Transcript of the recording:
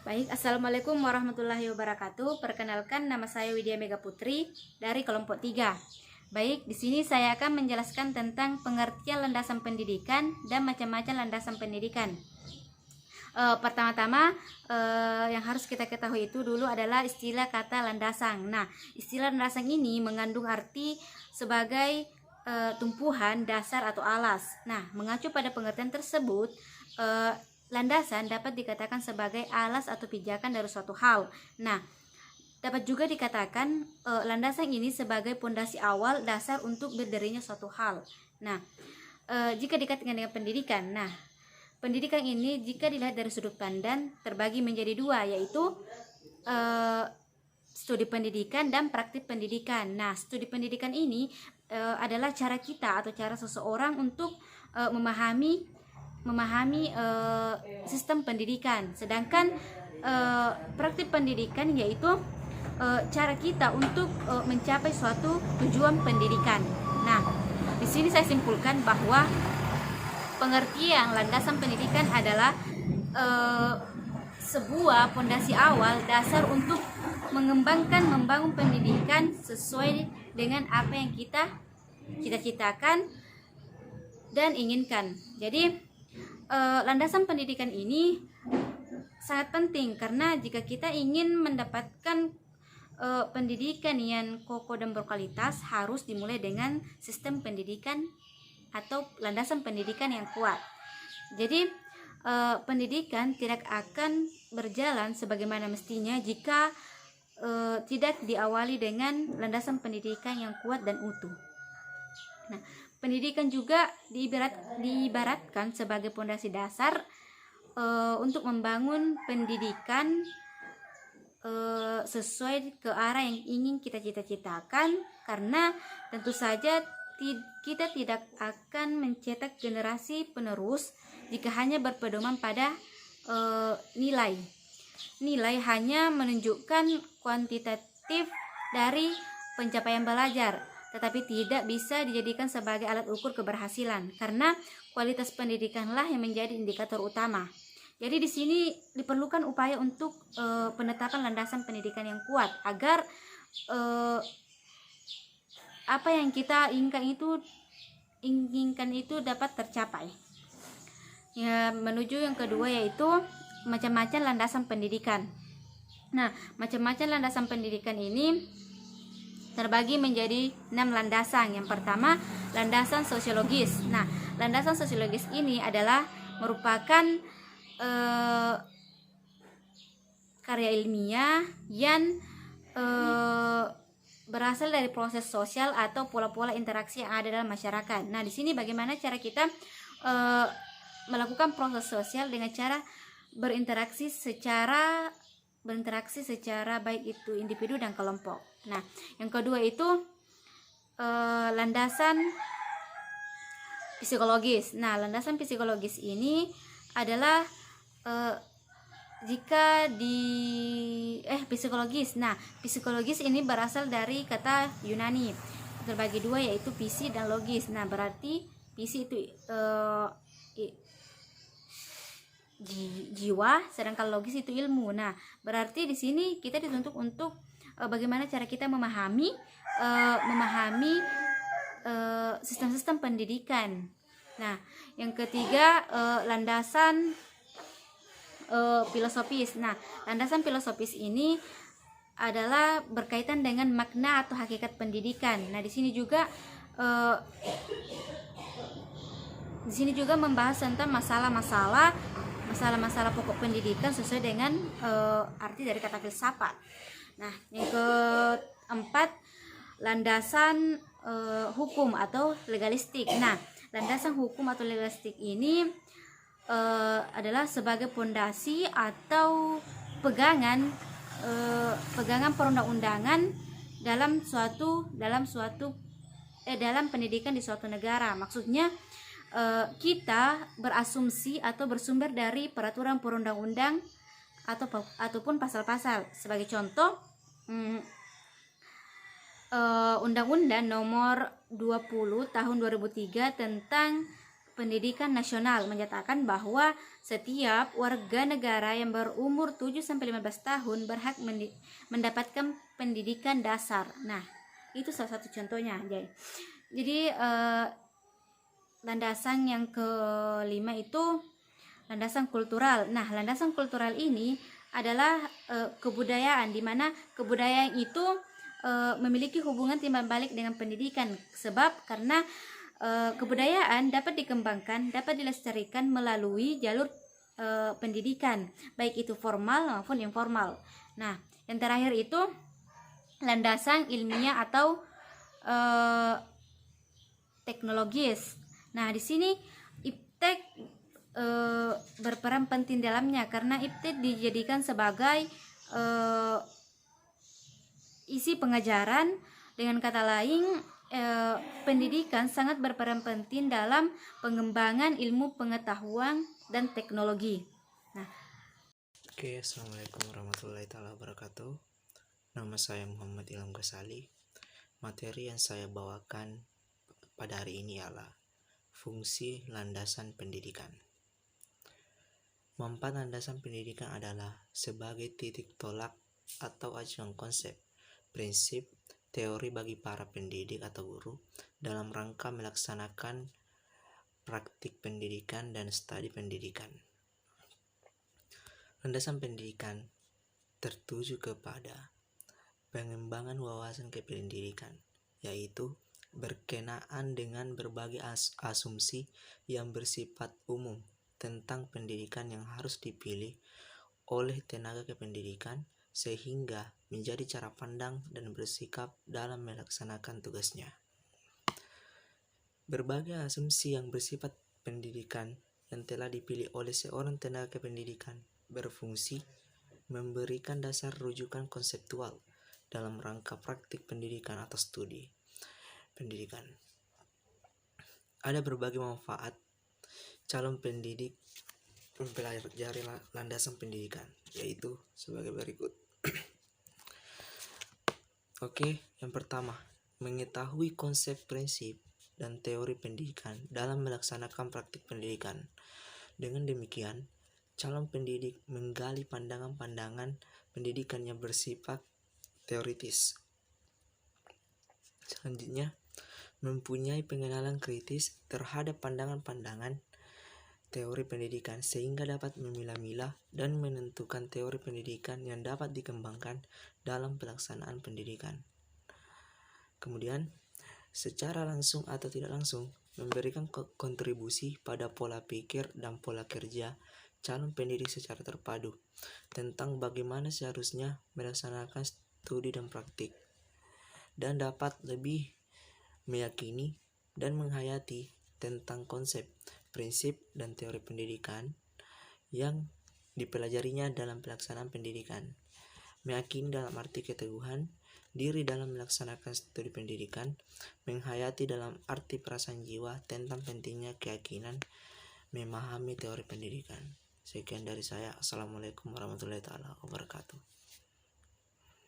Baik, Assalamualaikum warahmatullahi wabarakatuh. Perkenalkan, nama saya Widya Mega Putri dari kelompok 3. Baik, di sini saya akan menjelaskan tentang pengertian landasan pendidikan dan macam-macam landasan pendidikan. Pertama-tama yang harus kita ketahui itu dulu adalah istilah kata landasan. Nah, istilah landasan ini mengandung arti sebagai tumpuhan, dasar atau alas. Nah, mengacu pada pengertian tersebut, landasan dapat dikatakan sebagai alas atau pijakan dari suatu hal. Nah, dapat juga dikatakan landasan ini sebagai pondasi awal dasar untuk berdirinya suatu hal. Nah, jika dikaitkan dengan pendidikan, pendidikan ini jika dilihat dari sudut pandang terbagi menjadi dua, yaitu studi pendidikan dan praktik pendidikan. Nah, studi pendidikan ini adalah cara kita atau cara seseorang untuk memahami sistem pendidikan. Sedangkan praktik pendidikan yaitu cara kita untuk mencapai suatu tujuan pendidikan. Nah, di sini saya simpulkan bahwa pengertian landasan pendidikan adalah sebuah pondasi awal dasar untuk membangun pendidikan sesuai dengan apa yang kita cita-citakan dan inginkan. Jadi landasan pendidikan ini sangat penting karena jika kita ingin mendapatkan pendidikan yang kokoh dan berkualitas, harus dimulai dengan sistem pendidikan atau landasan pendidikan yang kuat. Jadi pendidikan tidak akan berjalan sebagaimana mestinya jika tidak diawali dengan landasan pendidikan yang kuat dan utuh. Nah, pendidikan juga diibaratkan sebagai pondasi dasar untuk membangun pendidikan sesuai ke arah yang ingin kita cita-citakan, karena tentu saja kita tidak akan mencetak generasi penerus jika hanya berpedoman pada nilai. Nilai hanya menunjukkan kuantitatif dari pencapaian belajar, tetapi tidak bisa dijadikan sebagai alat ukur keberhasilan karena kualitas pendidikanlah yang menjadi indikator utama. Jadi di sini diperlukan upaya untuk penetapan landasan pendidikan yang kuat agar apa yang kita inginkan itu dapat tercapai. Ya, menuju yang kedua yaitu macam-macam landasan pendidikan. Nah, macam-macam landasan pendidikan ini terbagi menjadi 6 landasan. Yang pertama, landasan sosiologis. Nah, landasan sosiologis ini adalah merupakan karya ilmiah yang berasal dari proses sosial atau pola-pola interaksi yang ada dalam masyarakat. Nah, di sini bagaimana cara kita melakukan proses sosial dengan cara berinteraksi secara baik itu individu dan kelompok. Nah, yang kedua itu landasan psikologis. Nah, landasan psikologis ini adalah psikologis. Nah, psikologis ini berasal dari kata Yunani, terbagi dua yaitu psi dan logis. Nah, berarti psi itu jiwa, sedangkan logis itu ilmu. Nah, berarti di sini kita dituntut untuk bagaimana cara kita memahami sistem-sistem pendidikan. Nah, yang ketiga landasan filosofis. Nah, landasan filosofis ini adalah berkaitan dengan makna atau hakikat pendidikan. Nah, di sini juga membahas tentang masalah-masalah pokok pendidikan sesuai dengan arti dari kata filsafat. Nah, yang keempat landasan hukum atau legalistik. Nah, landasan hukum atau legalistik ini adalah sebagai pondasi atau pegangan perundang-undangan dalam pendidikan di suatu negara. Maksudnya kita berasumsi atau bersumber dari peraturan perundang-undang ataupun pasal-pasal. Sebagai contoh, Undang-Undang Nomor 20 Tahun 2003 tentang Pendidikan Nasional menyatakan bahwa setiap warga negara yang berumur 7-15 tahun berhak mendapatkan pendidikan dasar. Nah, itu salah satu contohnya. Jadi landasan yang kelima itu landasan kultural. Nah, landasan kultural ini adalah kebudayaan, di mana kebudayaan itu memiliki hubungan timbal balik dengan pendidikan, sebab karena kebudayaan dapat dikembangkan, dapat dilestarikan melalui jalur pendidikan, baik itu formal maupun informal. Nah, yang terakhir itu landasan ilmiah atau teknologis. Nah, di sini iptek berperan penting dalamnya, karena iptek dijadikan sebagai isi pengajaran. Dengan kata lain, pendidikan sangat berperan penting dalam pengembangan ilmu pengetahuan dan teknologi. Nah, Oke, assalamualaikum warahmatullahi wabarakatuh. Nama saya Muhammad Ilham Ghazali. Materi yang saya bawakan pada hari ini adalah fungsi landasan pendidikan. Manfaat landasan pendidikan adalah sebagai titik tolak atau acuan konsep, prinsip, teori bagi para pendidik atau guru dalam rangka melaksanakan praktik pendidikan dan studi pendidikan. Landasan pendidikan tertuju kepada pengembangan wawasan kependidikan, yaitu berkenaan dengan berbagai asumsi yang bersifat umum tentang pendidikan yang harus dipilih oleh tenaga kependidikan, sehingga menjadi cara pandang dan bersikap dalam melaksanakan tugasnya. Berbagai asumsi yang bersifat pendidikan yang telah dipilih oleh seorang tenaga kependidikan berfungsi memberikan dasar rujukan konseptual dalam rangka praktik pendidikan atau studi pendidikan. Ada berbagai manfaat calon pendidik mempelajari landasan pendidikan, yaitu sebagai berikut. Oke, yang pertama, mengetahui konsep, prinsip, dan teori pendidikan dalam melaksanakan praktik pendidikan. Dengan demikian, calon pendidik menggali pandangan-pandangan pendidikan yang bersifat teoritis. Selanjutnya, mempunyai pengenalan kritis terhadap pandangan-pandangan teori pendidikan, sehingga dapat memilah-milah dan menentukan teori pendidikan yang dapat dikembangkan dalam pelaksanaan pendidikan. Kemudian, secara langsung atau tidak langsung, memberikan kontribusi pada pola pikir dan pola kerja calon pendidik secara terpadu tentang bagaimana seharusnya melaksanakan studi dan praktik, dan dapat lebih meyakini dan menghayati tentang konsep, prinsip, dan teori pendidikan yang dipelajarinya dalam pelaksanaan pendidikan. Meyakini dalam arti keteguhan diri dalam melaksanakan studi pendidikan, menghayati dalam arti perasaan jiwa tentang pentingnya keyakinan memahami teori pendidikan. Sekian dari saya. Assalamualaikum warahmatullahi wabarakatuh.